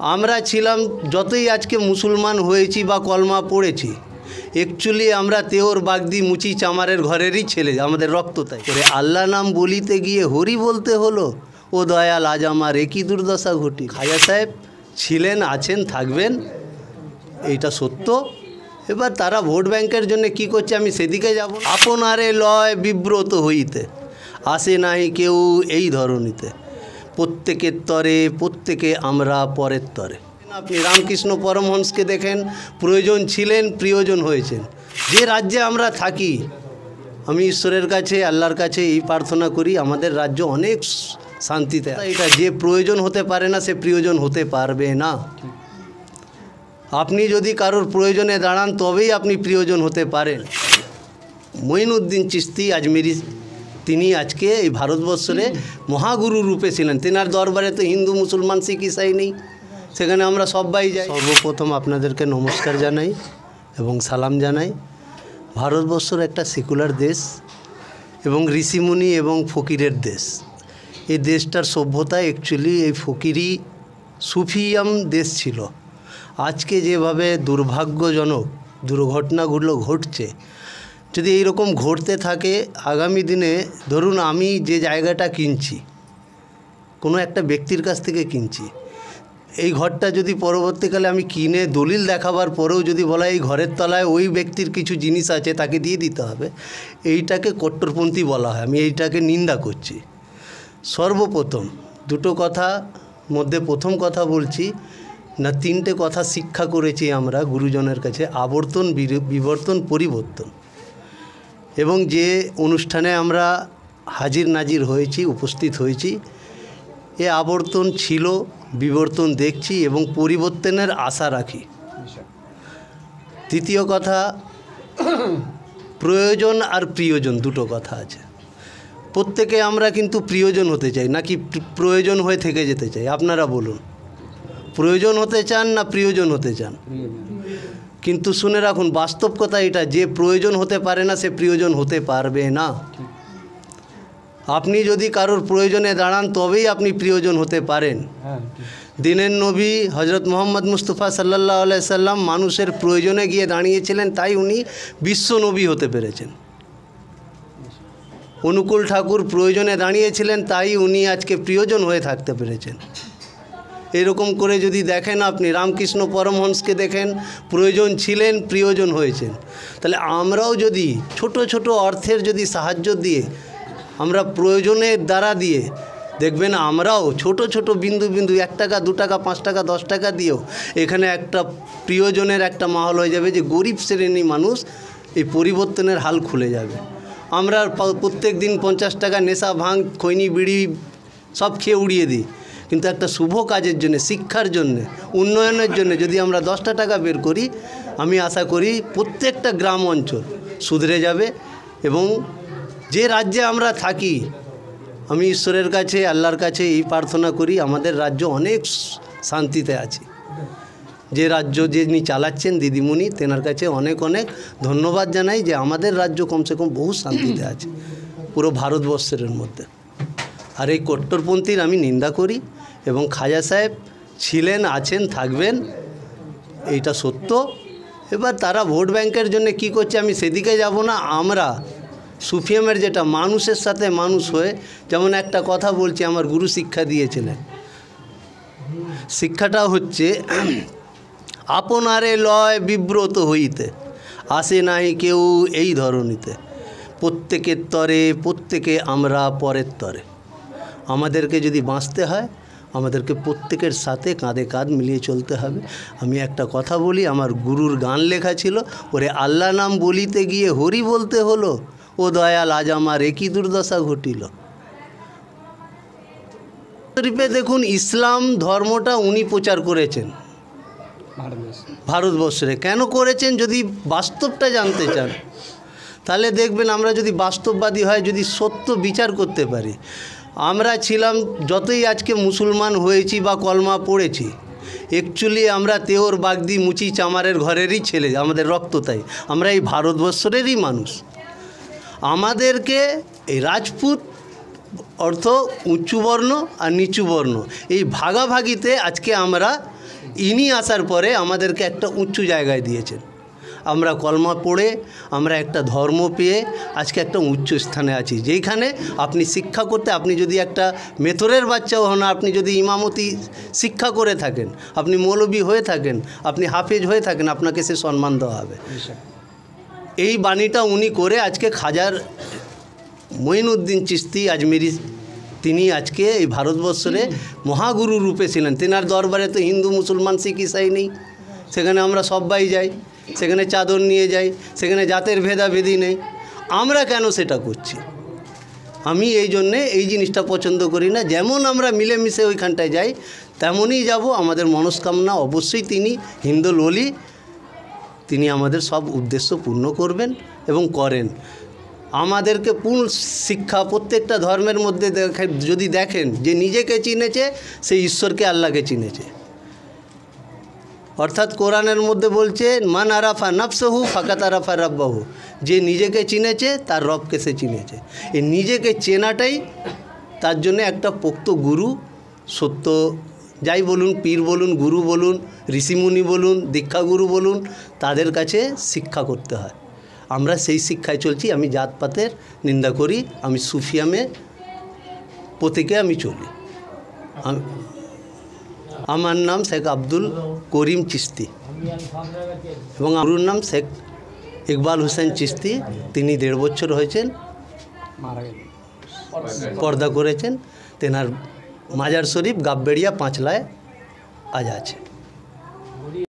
আমরা ছিলাম যতই আজকে মুসলমান হয়েছি বা কলমা পড়েছি, অ্যাকচুয়ালি আমরা তেওর বাগদি মুচি চামারের ঘরেরই ছেলে, আমাদের রক্ত তাই করে আল্লাহ নাম বলিতে গিয়ে হরি বলতে হলো, ও দয়াল আজ আমার একই দুর্দশা ঘটি। খাজা সাহেব ছিলেন, আছেন, থাকবেন, এইটা সত্য। এবার তারা ভোট ব্যাংকের জন্য কি করছে আমি সেদিকে যাব। আপনারে লয় বিব্রত হইতে আসে নাই কেউ এই ধরনীতে, প্রত্যেকের তরে প্রত্যেকে আমরা পরের তরে। আপনি রামকৃষ্ণ পরমহংসকে দেখেন, প্রয়োজন ছিলেন, প্রিয়জন হয়েছেন। যে রাজ্যে আমরা থাকি, আমি ঈশ্বরের কাছে, আল্লাহর কাছে এই প্রার্থনা করি আমাদের রাজ্য অনেক শান্তিতে। এটা যে প্রয়োজন হতে পারে না সে প্রিয়জন হতে পারবে না। আপনি যদি কারোর প্রয়োজনে দাঁড়ান তবেই আপনি প্রিয়জন হতে পারেন। মঈনুদ্দিন চিশতি আজমেরি, তিনি আজকে এই ভারতবর্ষে মহাগুরু রূপে ছিলেন। তেনার দরবারে তো হিন্দু মুসলমান শিখ ইসাই নেই, সেখানে আমরা সবাই যাই। সর্বপ্রথম আপনাদেরকে নমস্কার জানাই এবং সালাম জানাই। ভারতবর্ষের একটা সেকুলার দেশ এবং ঋষিমুনি এবং ফকিরের দেশ। এই দেশটার সভ্যতা অ্যাকচুয়ালি এই ফকিরি সুফিয়াম দেশ ছিল। আজকে যেভাবে দুর্ভাগ্যজনক দুর্ঘটনাগুলো ঘটছে, যদি এইরকম ঘটতে থাকে আগামী দিনে, ধরুন আমি যে জায়গাটা কিনছি, কোনো একটা ব্যক্তির কাছ থেকে কিনছি, এই ঘরটা যদি পরবর্তীকালে আমি কিনে দলিল দেখাবার পরেও যদি বলা এই ঘরের তলায় ওই ব্যক্তির কিছু জিনিস আছে তাকে দিয়ে দিতে হবে, এইটাকে কট্টরপন্থী বলা হয়। আমি এইটাকে নিন্দা করছি। সর্বপ্রথম দুটো কথা মধ্যে প্রথম কথা বলছি না, তিনটে কথা শিক্ষা করেছি আমরা গুরুজনের কাছে: আবর্তন, বিবর্তন, পরিবর্তন। এবং যে অনুষ্ঠানে আমরা হাজির নাজির হয়েছি, উপস্থিত হয়েছি, এ আবর্তন ছিল, বিবর্তন দেখছি এবং পরিবর্তনের আশা রাখি। দ্বিতীয় কথা, প্রয়োজন আর প্রিয়জন দুটো কথা আছে। প্রত্যেকে আমরা কিন্তু প্রিয়জন হতে চাই নাকি প্রয়োজন হয়ে থেকে যেতে চাই? আপনারা বলুন, প্রয়োজন হতে চান না প্রিয়জন হতে চান? কিন্তু শুনে রাখুন, বাস্তব কথা এটা, যে প্রয়োজন হতে পারে না সে প্রিয়জন হতে পারবে না। আপনি যদি কারোর প্রয়োজনে দাঁড়ান তবেই আপনি প্রিয়জন হতে পারেন। দিনের নবী হজরত মোহাম্মদ মুস্তফা সাল্লাল্লাহু আলাইহি সাল্লাম মানুষের প্রয়োজনে গিয়ে দাঁড়িয়েছিলেন, তাই উনি বিশ্ব নবী হতে পেরেছেন। অনুকূল ঠাকুর প্রয়োজনে দাঁড়িয়েছিলেন, তাই উনি আজকে প্রিয়জন হয়ে থাকতে পেরেছেন। এরকম করে যদি দেখেন, আপনি রামকৃষ্ণ পরমহংসকে দেখেন, প্রয়োজন ছিলেন, প্রিয়জন হয়েছেন। তাহলে আমরাও যদি ছোট ছোট অর্থের যদি সাহায্য দিয়ে, আমরা প্রয়োজনের দ্বারা দিয়ে, দেখবেন আমরাও ছোট ছোট বিন্দু বিন্দু 1 টাকা 2 টাকা 5 টাকা 10 টাকা দিয়েও এখানে একটা প্রিয়জনের একটা মাহল হয়ে যাবে, যে গরিব শ্রেণী মানুষ এই পরিবর্তনের হাল খুলে যাবে। আমরা প্রত্যেক দিন 50 টাকা নেশা, ভাঙ, খৈনি, বিড়ি সব খেয়ে উড়িয়ে দিই, কিন্তু একটা শুভ কাজের জন্য, শিক্ষার জন্য, উন্নয়নের জন্য যদি আমরা 10টা টাকা বের করি, আমি আশা করি প্রত্যেকটা গ্রাম অঞ্চল সুধরে যাবে। এবং যে রাজ্যে আমরা থাকি, আমি ঈশ্বরের কাছে, আল্লাহর কাছে এই প্রার্থনা করি আমাদের রাজ্য অনেক শান্তিতে আছে। যে রাজ্য যিনি চালাচ্ছেন দিদিমণি, তেনার কাছে অনেক অনেক ধন্যবাদ জানাই যে আমাদের রাজ্য কমসে কম বহু শান্তিতে আছে পুরো ভারতবর্ষের মধ্যে। আর এই কট্টরপন্থীর আমি নিন্দা করি। এবং খাজা সাহেব ছিলেন, আছেন, থাকবেন, এইটা সত্য। এবার তারা ভোট ব্যাংকের জন্য কি করছে আমি সেদিকে যাব না। আমরা সুফিয়ামের যেটা মানুষের সাথে মানুষ হয়ে, যেমন একটা কথা বলছি, আমার গুরু শিক্ষা দিয়েছিলেন, শিক্ষাটা হচ্ছে আপনারে লয় বিব্রত হইতে আসে নাই কেউ এই ধরনীতে, প্রত্যেকের তরে প্রত্যেকে আমরা পরের তরে। আমাদেরকে যদি বাঁচতে হয় আমাদেরকে প্রত্যেকের সাথে কাঁধে কাঁধ মিলিয়ে চলতে হবে। আমি একটা কথা বলি, আমার গুরুর গান লেখা ছিল, ওরে আল্লাহ নাম বলিতে গিয়ে হরি বলতে হলো, ও দয়াল আজ আমার একই দুর্দশা ঘটিল। শরীফে দেখুন, ইসলাম ধর্মটা উনি প্রচার করেছেন ভারতবর্ষে। কেন করেছেন যদি বাস্তবটা জানতে চান, তাহলে দেখবেন আমরা যদি বাস্তববাদী হয়, যদি সত্য বিচার করতে পারি, আমরা ছিলাম যতই আজকে মুসলমান হয়েছি বা কলমা পড়েছি, অ্যাকচুয়ালি আমরা তেওর বাগদি মুচি চামারের ঘরেরই ছেলে, আমাদের রক্ত তাই, আমরা এই ভারতবর্ষেরই মানুষ। আমাদেরকে এই রাজপুত অর্থ উঁচু বর্ণ আর নিচু বর্ণ, এই ভাগাভাগিতে আজকে আমরা ইনি আসার পরে আমাদেরকে একটা উঁচু জায়গায় দিয়েছেন। আমরা কলমা পড়ে আমরা একটা ধর্ম পেয়ে আজকে একটা উচ্চ স্থানে আছি, যেইখানে আপনি শিক্ষা করতে, আপনি যদি একটা মেথরের বাচ্চাও হন, আপনি যদি ইমামতি শিক্ষা করে থাকেন, আপনি মৌলবি হয়ে থাকেন, আপনি হাফেজ হয়ে থাকেন, আপনাকে সে সম্মান দেওয়া হবে। এই বাণীটা উনি করে আজকে খাজার মঈনুদ্দিন চিশতি আজমেরি, তিনি আজকে এই ভারতবর্ষে মহাগুরু রূপে ছিলেন। তেনার দরবারে তো হিন্দু মুসলমান শিখ ইসাই নেই, সেখানে আমরা সবাই যাই, সেখানে চাদর নিয়ে যাই, সেখানে জাতের ভেদাভেদি নেই। আমরা কেন সেটা করছি? আমি এই জন্যে এই জিনিসটা পছন্দ করি না। যেমন আমরা মিলেমিশে ওইখানটায় যাই তেমনই যাব। আমাদের মনস্কামনা অবশ্যই তিনি হিন্দুল ওলি, তিনি আমাদের সব উদ্দেশ্য পূর্ণ করবেন এবং করেন। আমাদেরকে পূর্ণ শিক্ষা প্রত্যেকটা ধর্মের মধ্যে যদি দেখেন যে নিজেকে চিনেছে সে ঈশ্বরকে আল্লাহকে চিনেছে। অর্থাৎ কোরআনের মধ্যে বলছে মান আরাফা নফসহু ফাকাত আরাফা রাব্বাহু, যে নিজেকে চিনেছে তার রবকে সে চিনেছে। এই নিজেকে চেনাটাই তার জন্য একটা পোক্ত গুরু, সত্য যাই বলুন, পীর বলুন, গুরু বলুন, ঋষিমুনি বলুন, দীক্ষাগুরু বলুন, তাদের কাছে শিক্ষা করতে হয়। আমরা সেই শিক্ষায় চলছি। আমি জাতপাতের নিন্দা করি, আমি সুফিয়ামে প্রতীকে আমি চলি। আমার নাম শেখ আব্দুল করিম চিশতি এবং গুরুর নাম শেখ ইকবাল হোসেন চিশতি। তিনি 1.5 বছর হয়েছেন পর্দা করেছেন। তেনার মাজার শরীফ গাববেড়িয়া 5 লায় আজ আছে।